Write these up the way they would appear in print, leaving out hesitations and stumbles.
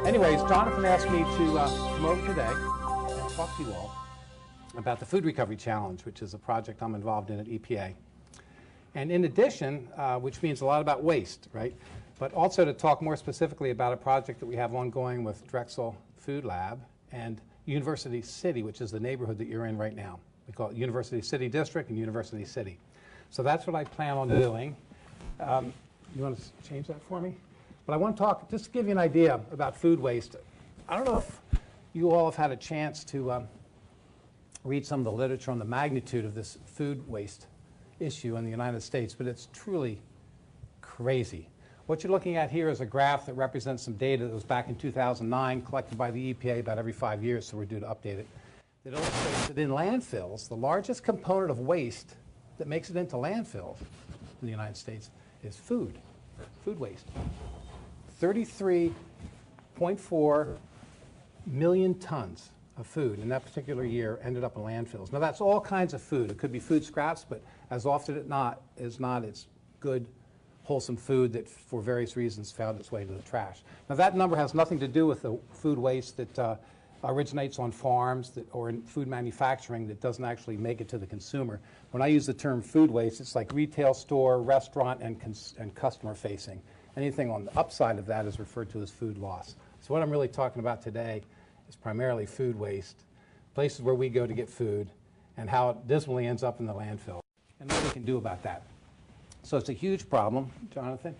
Anyways, Jonathan asked me to come over today and talk to you all about the Food Recovery Challenge, which is a project I'm involved in at EPA. And in addition, which means a lot about waste, right? But also to talk more specifically about a project that we have ongoing with Drexel Food Lab and University City, which is the neighborhood that you're in right now. We call it University City District and University City. So that's what I plan on doing. You want to change that for me? But I want to talk, just to give you an idea about food waste. I don't know if you all have had a chance to read some of the literature on the magnitude of this food waste issue in the United States, but it's truly crazy. What you're looking at here is a graph that represents some data that was back in 2009, collected by the EPA about every 5 years, so we're due to update it. That illustrates that in landfills, the largest component of waste that makes it into landfills in the United States is food waste. 33.4 million tons of food in that particular year ended up in landfills. Now that's all kinds of food. It could be food scraps, but as often as not, it's good, wholesome food that for various reasons found its way to the trash. Now that number has nothing to do with the food waste that originates on farms or in food manufacturing that doesn't actually make it to the consumer. When I use the term food waste, it's like retail store, restaurant, and customer facing. Anything on the upside of that is referred to as food loss. So what I'm really talking about today is primarily food waste, places where we go to get food, and how it dismally ends up in the landfill, and what we can do about that. So it's a huge problem, Jonathan.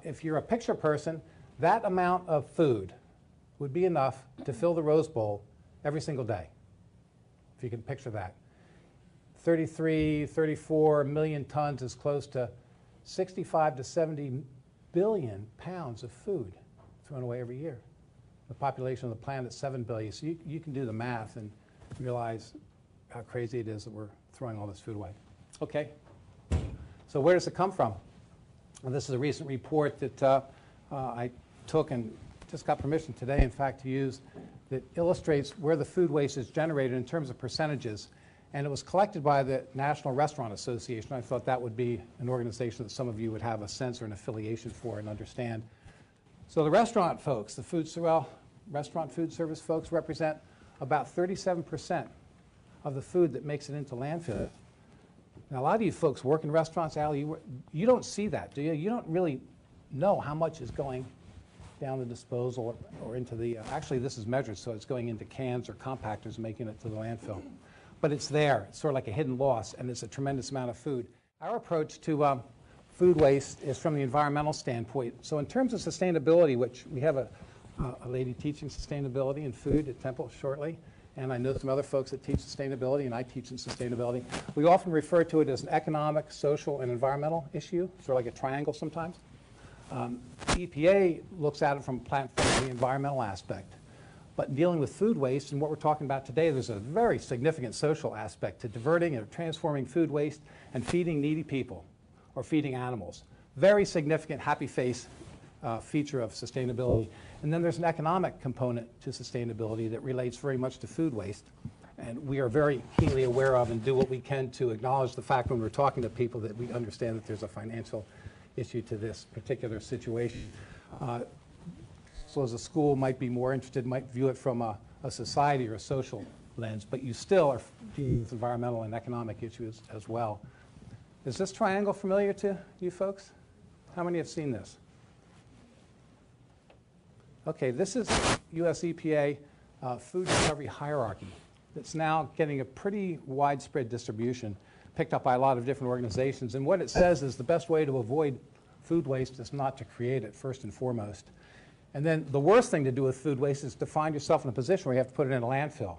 If you're a picture person, that amount of food would be enough to fill the Rose Bowl every single day, if you can picture that. 33, 34 million tons is close to 65 to 70 billion pounds of food thrown away every year. The population of the planet is 7 billion, so you can do the math and realize how crazy it is that we're throwing all this food away. Okay, so where does it come from? And this is a recent report that I took and just got permission today, in fact, to use, that illustrates where the food waste is generated in terms of percentages. And it was collected by the National Restaurant Association. I thought that would be an organization that some of you would have a sense or an affiliation for and understand. So the restaurant folks, restaurant food service folks represent about 37% of the food that makes it into landfill. Now, a lot of you folks work in restaurants, Al, you don't see that, do you? You don't really know how much is going down the disposal or into the, actually this is measured, so it's going into cans or compactors making it to the landfill. But it's there. It's sort of like a hidden loss, and it's a tremendous amount of food. Our approach to food waste is from the environmental standpoint. So in terms of sustainability, which we have a lady teaching sustainability in food at Temple shortly, and I know some other folks that teach sustainability, and I teach in sustainability. We often refer to it as an economic, social, and environmental issue, sort of like a triangle sometimes. EPA looks at it from the environmental aspect. But dealing with food waste and what we're talking about today, there's a very significant social aspect to diverting and transforming food waste and feeding needy people or feeding animals. Very significant happy face feature of sustainability. And then there's an economic component to sustainability that relates very much to food waste. And we are very keenly aware of and do what we can to acknowledge the fact when we're talking to people that we understand that there's a financial issue to this particular situation. So as a school might be more interested, might view it from a society or a social lens, but you still are dealing with environmental and economic issues as well. Is this triangle familiar to you folks? How many have seen this? Okay, this is US EPA food recovery hierarchy that's now getting a pretty widespread distribution, picked up by a lot of different organizations. And what it says is the best way to avoid food waste is not to create it, first and foremost. And then the worst thing to do with food waste is to find yourself in a position where you have to put it in a landfill.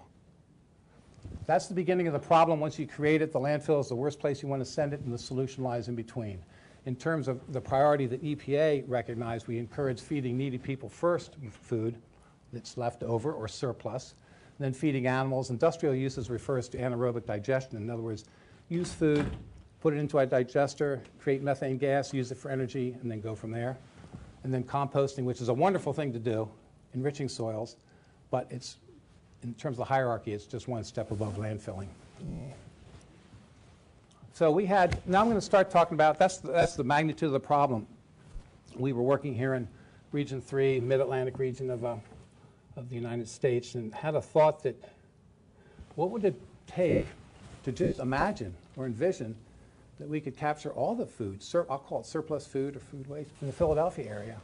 That's the beginning of the problem. Once you create it, the landfill is the worst place you want to send it, and the solution lies in between. In terms of the priority that EPA recognized, we encourage feeding needy people first with food that's left over or surplus, and then feeding animals. Industrial uses refers to anaerobic digestion. In other words, use food, put it into a digester, create methane gas, use it for energy, and then go from there. And then composting, which is a wonderful thing to do, enriching soils, but it's, in terms of the hierarchy, it's just one step above landfilling. So we had, now I'm going to start talking about, that's the magnitude of the problem. We were working here in Region 3, Mid-Atlantic region of the United States, and had a thought that what would it take to just imagine or envision that we could capture all the food, I'll call it surplus food or food waste, in the Philadelphia area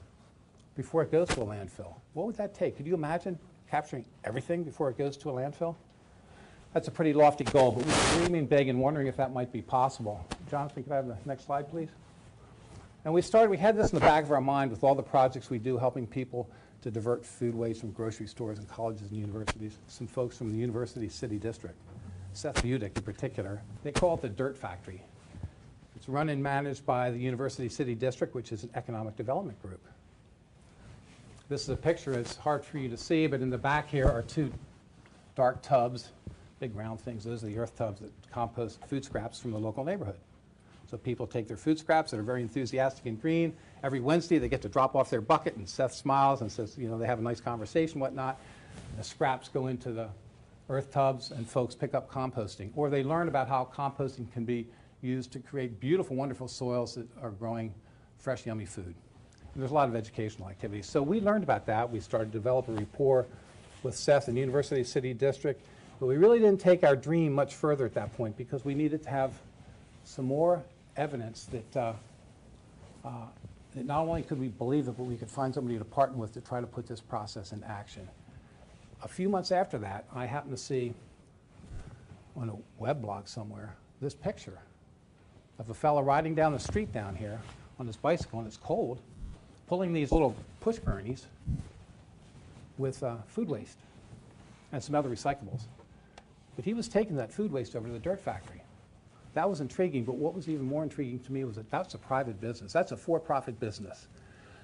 before it goes to a landfill. What would that take? Could you imagine capturing everything before it goes to a landfill? That's a pretty lofty goal, but we were dreaming big and wondering if that might be possible. Jonathan, could I have the next slide, please? And we had this in the back of our mind with all the projects we do helping people to divert food waste from grocery stores and colleges and universities. Some folks from the University City District, Seth Budick in particular, they call it the Dirt Factory. It's run and managed by the University City District, which is an economic development group. This is a picture. It's hard for you to see, but in the back here are two dark tubs, big round things. Those are the earth tubs that compost food scraps from the local neighborhood. So people take their food scraps that are very enthusiastic and green. Every Wednesday they get to drop off their bucket, and Seth smiles and says, you know, they have a nice conversation, whatnot. The scraps go into the earth tubs and folks pick up composting. Or they learn about how composting can be used to create beautiful, wonderful soils that are growing fresh, yummy food. And there's a lot of educational activities. So we learned about that. We started to develop a rapport with Seth and the University City District. But we really didn't take our dream much further at that point because we needed to have some more evidence that, that not only could we believe it, but we could find somebody to partner with to try to put this process in action. A few months after that, I happened to see on a web blog somewhere this picture of a fellow riding down the street down here on his bicycle, and it's cold, pulling these little push gurneys with food waste and some other recyclables. But he was taking that food waste over to the dirt factory. That was intriguing, but what was even more intriguing to me was that that's a private business. That's a for-profit business.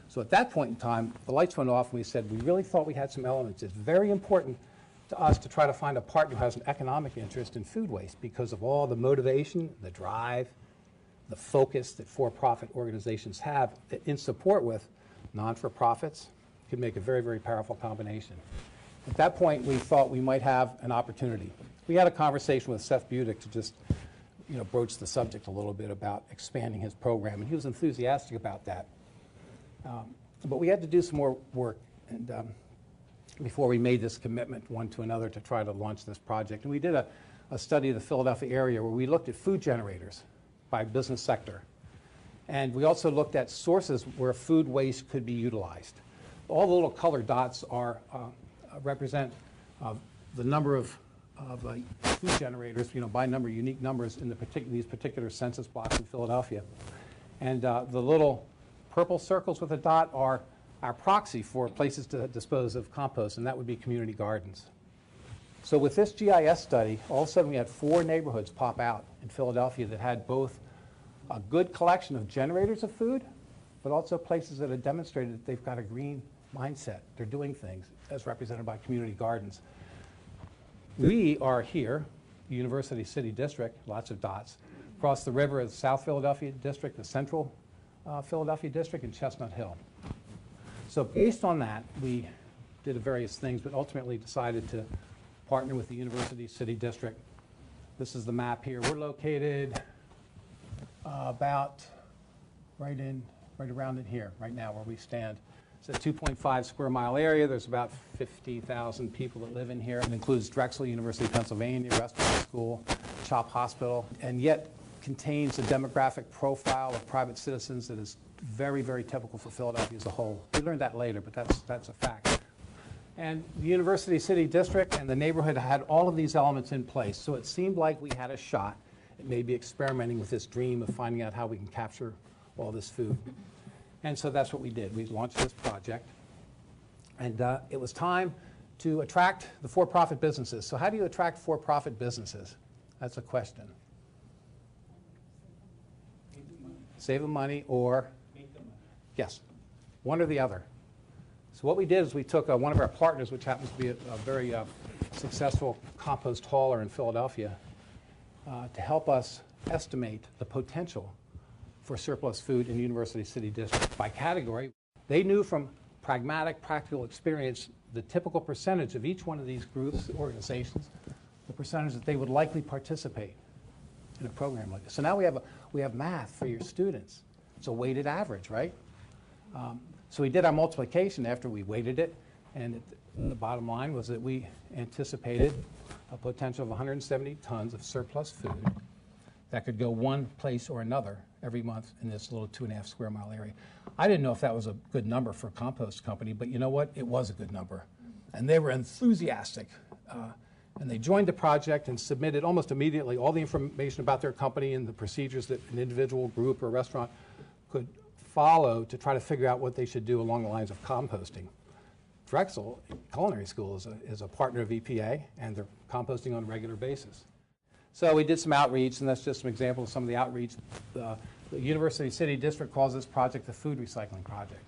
So at that point in time, the lights went off and we said, we really thought we had some elements. It's very important to us to try to find a partner who has an economic interest in food waste because of all the motivation, the drive, the focus that for-profit organizations have in support with non-for-profits can make a very, very powerful combination. At that point, we thought we might have an opportunity. We had a conversation with Seth Budick to just broach the subject a little bit about expanding his program, and he was enthusiastic about that. But we had to do some more work and before we made this commitment one to another to try to launch this project. And we did a study of the Philadelphia area where we looked at food generators by business sector. And we also looked at sources where food waste could be utilized. All the little colored dots are represent the number of food generators, by number, unique numbers in these particular census blocks in Philadelphia. And the little purple circles with a dot are our proxy for places to dispose of compost, and that would be community gardens. So with this GIS study, all of a sudden we had 4 neighborhoods pop out in Philadelphia that had both a good collection of generators of food, but also places that have demonstrated that they've got a green mindset. They're doing things as represented by community gardens. We are here, the University City District, lots of dots. Across the river is South Philadelphia District, the Central Philadelphia District, and Chestnut Hill. So based on that, we did various things, but ultimately decided to partner with the University City District. This is the map here. We're located about right around in here, right now where we stand. It's a 2.5 square mile area. There's about 50,000 people that live in here. It includes Drexel, University of Pennsylvania, Western School, CHOP Hospital, and yet contains a demographic profile of private citizens that is very, very typical for Philadelphia as a whole. We learned that later, but that's a fact. And the University City District and the neighborhood had all of these elements in place, so it seemed like we had a shot at maybe experimenting with this dream of finding out how we can capture all this food. And so that's what we did. We launched this project. And it was time to attract the for-profit businesses. So how do you attract for-profit businesses? That's a question. Save them money or? Make them money. Yes, one or the other. So what we did is we took one of our partners, which happens to be a very successful compost hauler in Philadelphia, to help us estimate the potential for surplus food in the University City District by category. They knew from pragmatic, practical experience the typical percentage of each one of these groups, organizations, the percentage that they would likely participate in a program like this. So now we have math for your students. It's a weighted average, right? So we did our multiplication after we weighted it, and the bottom line was that we anticipated a potential of 170 tons of surplus food that could go one place or another every month in this little 2.5 square mile area. I didn't know if that was a good number for a compost company, but you know what? It was a good number. And they were enthusiastic. And they joined the project and submitted almost immediately all the information about their company and the procedures that an individual, group, or restaurant could follow to try to figure out what they should do along the lines of composting. Drexel Culinary School is a partner of EPA, and they're composting on a regular basis. So we did some outreach, and that's just some examples of some of the outreach. The University City District calls this project the Food Recycling Project.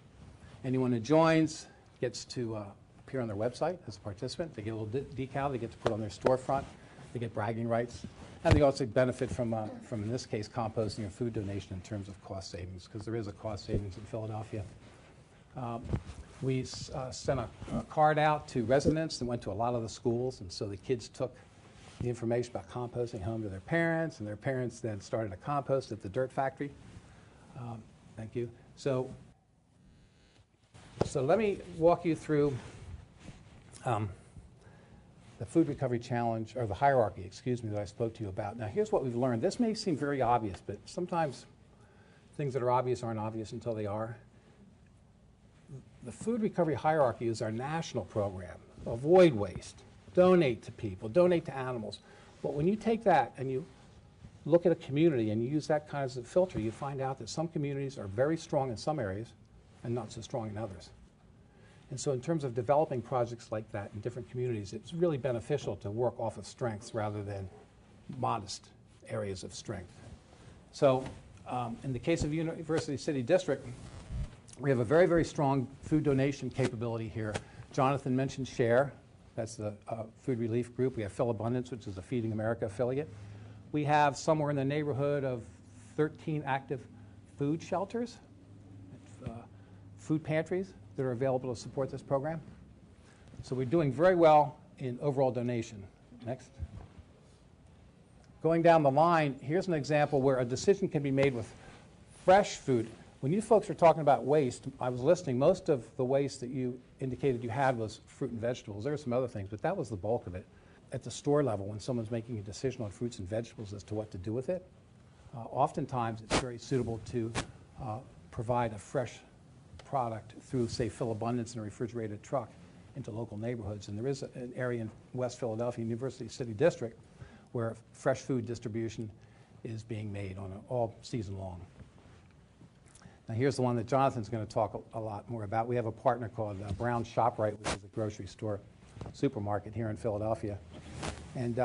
Anyone who joins gets to appear on their website as a participant. They get a little decal they get to put on their storefront. They get bragging rights. And they also benefit from in this case, composting or food donation in terms of cost savings, because there is a cost savings in Philadelphia. We sent a card out to residents that went to a lot of the schools, and so the kids took the information about composting home to their parents, and their parents then started a compost at the dirt factory. Thank you. So let me walk you through the food recovery challenge, or the hierarchy, excuse me, that I spoke to you about. Now, here's what we've learned. This may seem very obvious, but sometimes things that are obvious aren't obvious until they are. The food recovery hierarchy is our national program. Avoid waste, donate to people, donate to animals. But when you take that and you look at a community and you use that kind of filter, you find out that some communities are very strong in some areas and not so strong in others. And so in terms of developing projects like that in different communities, it's really beneficial to work off of strengths rather than modest areas of strength. So in the case of University City District, we have a very, very strong food donation capability here. Jonathan mentioned SHARE. That's the food relief group. We have Fill Abundance, which is a Feeding America affiliate. We have somewhere in the neighborhood of 13 active food shelters, food pantries that are available to support this program. So we're doing very well in overall donation. Next. Going down the line, here's an example where a decision can be made with fresh food. When you folks are talking about waste, I was listening, most of the waste that you indicated you had was fruit and vegetables. There were some other things, but that was the bulk of it. At the store level, when someone's making a decision on fruits and vegetables as to what to do with it, oftentimes it's very suitable to provide a fresh product through, say, Fill Abundance in a refrigerated truck into local neighborhoods. And there is an area in West Philadelphia, University City District, where fresh food distribution is being made on all season long. Now here's the one that Jonathan's going to talk a lot more about. We have a partner called Brown ShopRite, which is a grocery store supermarket here in Philadelphia. And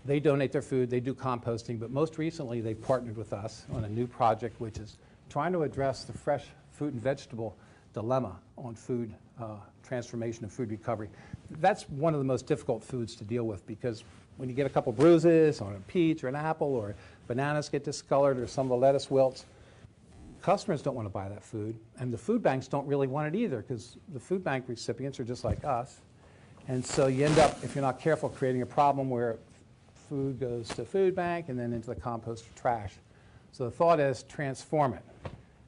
they donate their food, they do composting, but most recently they partnered with us on a new project which is trying to address the fresh fruit and vegetable dilemma on food transformation and food recovery. That's one of the most difficult foods to deal with, because when you get a couple bruises on a peach or an apple, or bananas get discolored, or some of the lettuce wilts, customers don't want to buy that food, and the food banks don't really want it either, because the food bank recipients are just like us. And so you end up, if you're not careful, creating a problem where food goes to food bank and then into the compost or trash. So the thought is transform it.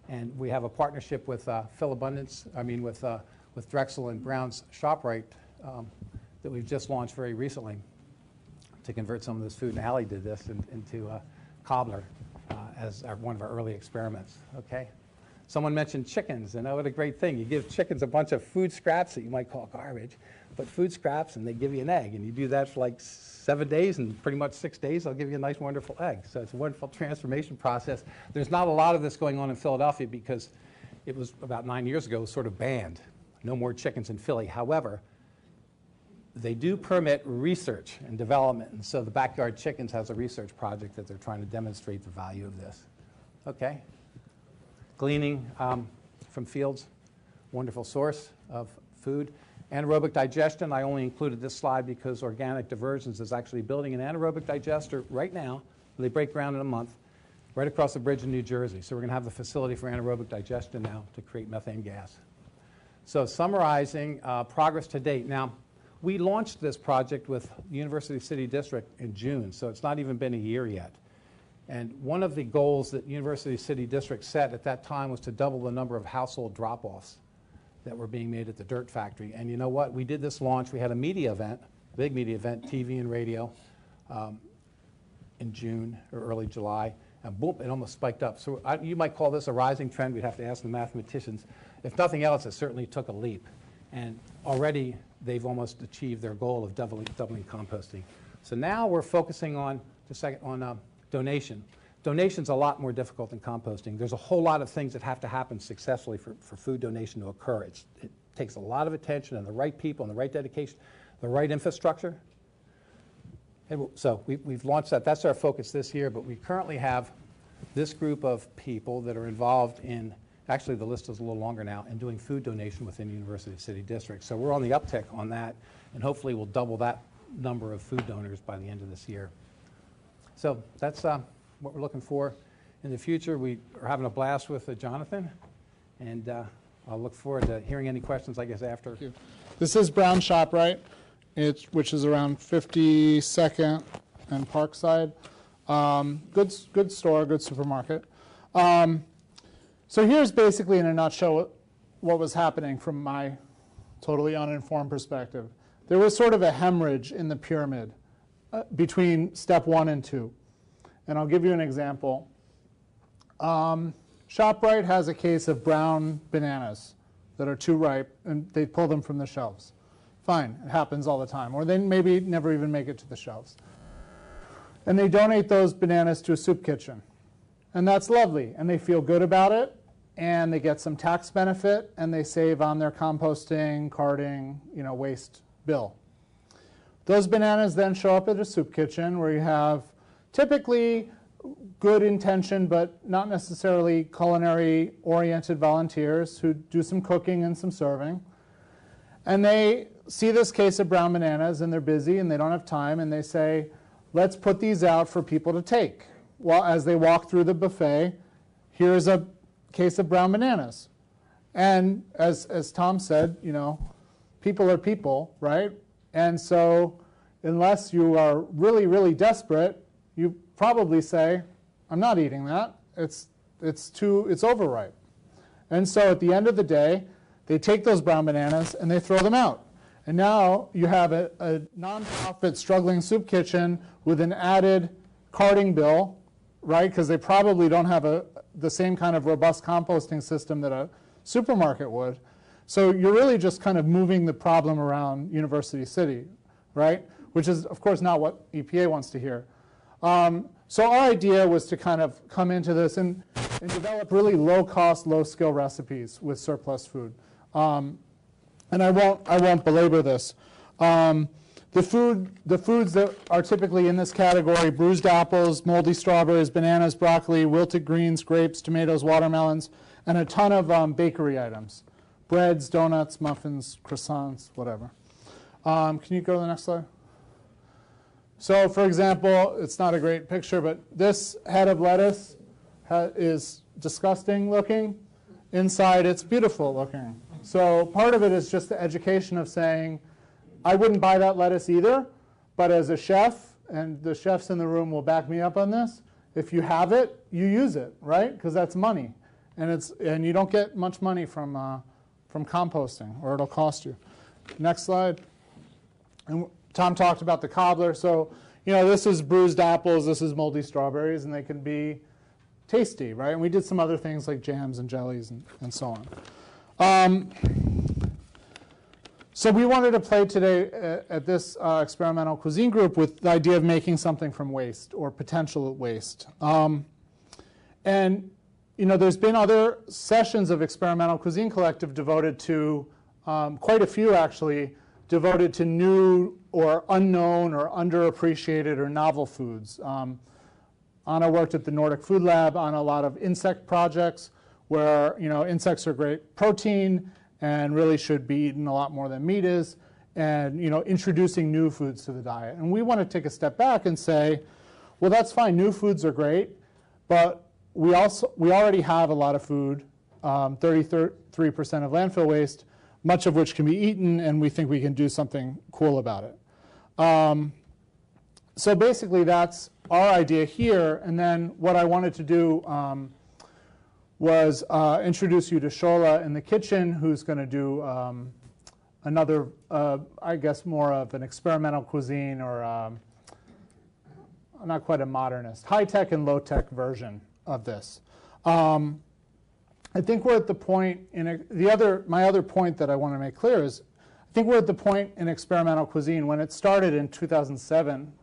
And we have a partnership with Fill Abundance, with Drexel and Brown's ShopRite that we've just launched very recently to convert some of this food. And Allie did this into cobbler as one of our early experiments, okay? Someone mentioned chickens, and oh, what a great thing. You give chickens a bunch of food scraps that you might call garbage, but food scraps, and they give you an egg. And you do that for like 7 days, and pretty much 6 days, they'll give you a nice, wonderful egg. So it's a wonderful transformation process. There's not a lot of this going on in Philadelphia because it was about 9 years ago, sort of banned. No more chickens in Philly. However, they do permit research and development, and so the Backyard Chickens has a research project that they're trying to demonstrate the value of this. Okay. Gleaning from fields, wonderful source of food. Anaerobic digestion, I only included this slide because Organic Diversions is actually building an anaerobic digester right now. They break ground in a month, right across the bridge in New Jersey. So we're going to have the facility for anaerobic digestion now to create methane gas. So summarizing progress to date. Now, we launched this project with University City District in June, so it's not even been a year yet. And one of the goals that University City District set at that time was to double the number of household drop-offs that were being made at the dirt factory. And you know what? We did this launch. We had a media event, big media event, TV and radio, in June or early July. And boom, it almost spiked up. So you might call this a rising trend. We'd have to ask the mathematicians. If nothing else, it certainly took a leap. And already they've almost achieved their goal of doubling composting. So now we're focusing on, donation. Donation's a lot more difficult than composting. There's a whole lot of things that have to happen successfully for food donation to occur. It takes a lot of attention and the right people and the right dedication, the right infrastructure. So we've launched that. That's our focus this year, but we currently have this group of people that are involved in, actually the list is a little longer now, in doing food donation within University City District. So we're on the uptick on that, and hopefully we'll double that number of food donors by the end of this year. So that's what we're looking for in the future. We are having a blast with Jonathan, and I'll look forward to hearing any questions, I guess, after. Thank you. This is Brown Shop, right? Which is around 52nd and Parkside. Good store, good supermarket. So here's basically in a nutshell what was happening from my totally uninformed perspective. There was sort of a hemorrhage in the pyramid between step 1 and 2. And I'll give you an example. ShopRite has a case of brown bananas that are too ripe, and they pull them from the shelves. Fine, it happens all the time. Or they maybe never even make it to the shelves. And they donate those bananas to a soup kitchen. And that's lovely, and they feel good about it, and they get some tax benefit, and they save on their composting, carting, waste bill. Those bananas then show up at a soup kitchen where you have typically good intention, but not necessarily culinary-oriented volunteers who do some cooking and some serving. And they see this case of brown bananas, and they're busy, and they don't have time, and they say, let's put these out for people to take. Well, as they walk through the buffet, here's a case of brown bananas. And as Tom said, people are people, right? And so unless you are really, really desperate, you probably say, I'm not eating that. It's overripe. And so at the end of the day, they take those brown bananas and they throw them out. And now you have a nonprofit struggling soup kitchen with an added carting bill, right? Because they probably don't have the same kind of robust composting system that a supermarket would. So you're really just kind of moving the problem around University City, right? Which is, of course, not what EPA wants to hear. So our idea was to kind of come into this and develop really low-cost, low-skill recipes with surplus food. And I won't belabor this. The foods that are typically in this category: bruised apples, moldy strawberries, bananas, broccoli, wilted greens, grapes, tomatoes, watermelons, and a ton of bakery items: breads, donuts, muffins, croissants, whatever. Can you go to the next slide? So, for example, it's not a great picture, but this head of lettuce is disgusting looking. Inside, it's beautiful looking. So part of it is just the education of saying, I wouldn't buy that lettuce either, but as a chef, and the chefs in the room will back me up on this, if you have it, you use it, right? Because that's money. And you don't get much money from composting, or it'll cost you. Next slide. And Tom talked about the cobbler. So, this is bruised apples, this is moldy strawberries, and they can be tasty, right? And we did some other things like jams and jellies and so on. So we wanted to play today at this experimental cuisine group with the idea of making something from waste or potential waste. And there's been other sessions of Experimental Cuisine Collective devoted to, quite a few actually, devoted to new or unknown or underappreciated or novel foods. Anna worked at the Nordic Food Lab on a lot of insect projects where insects are great protein and really should be eaten a lot more than meat is, and introducing new foods to the diet. And we want to take a step back and say, well, that's fine, new foods are great, but we already have a lot of food, 33% of landfill waste, much of which can be eaten, and we think we can do something cool about it. So basically that's our idea here. And then what I wanted to do was introduce you to Shola in the kitchen, who's going to do another, I guess, more of an experimental cuisine, or not quite a modernist, high-tech and low-tech version of this. I think we're at the point my other point that I want to make clear is, I think we're at the point in experimental cuisine when it started in 2007.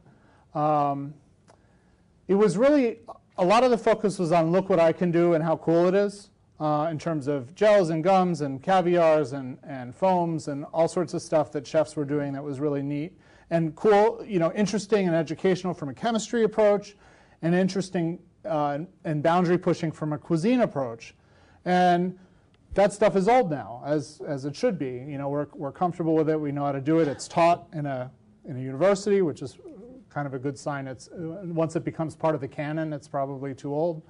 It was really, a lot of the focus was on look what I can do and how cool it is, in terms of gels and gums and caviars and foams and all sorts of stuff that chefs were doing that was really neat and cool, interesting and educational from a chemistry approach, and interesting and boundary pushing from a cuisine approach. And that stuff is old now, as it should be. We're comfortable with it. We know how to do it. It's taught in a university, which is kind of a good sign. It's once it becomes part of the canon, it's probably too old.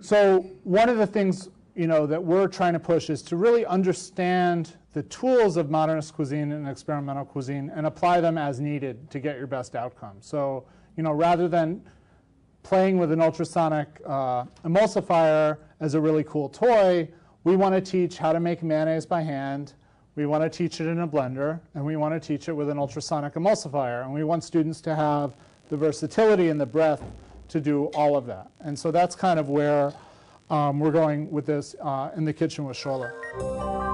So one of the things that we're trying to push is to really understand the tools of modernist cuisine and experimental cuisine and apply them as needed to get your best outcome. So rather than playing with an ultrasonic emulsifier as a really cool toy, we want to teach how to make mayonnaise by hand. We want to teach it in a blender, and we want to teach it with an ultrasonic emulsifier. And we want students to have the versatility and the breadth to do all of that. And so that's kind of where we're going with this in the kitchen with Shola.